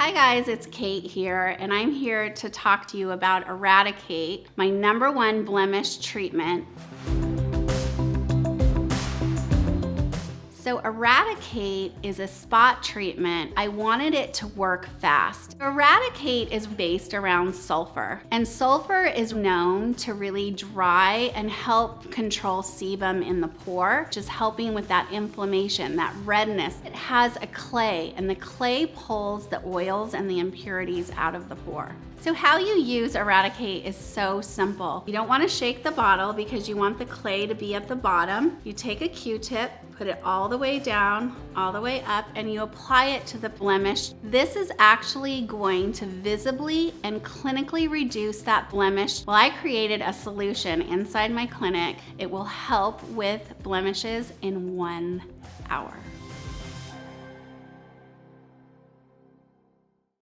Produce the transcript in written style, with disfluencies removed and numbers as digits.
Hi guys, it's Kate here, and I'm here to talk to you about EradiKate, my #1 blemish treatment. So EradiKate is a spot treatment. I wanted it to work fast. EradiKate is based around sulfur, and sulfur is known to really dry and help control sebum in the pore, just helping with that inflammation, that redness. It has a clay, and the clay pulls the oils and the impurities out of the pore. So how you use EradiKate is so simple. You don't want to shake the bottle because you want the clay to be at the bottom. You take a Q-tip, put it all the way down, all the way up, and you apply it to the blemish. This is actually going to visibly and clinically reduce that blemish. Well, I created a solution inside my clinic. It will help with blemishes in 1 hour.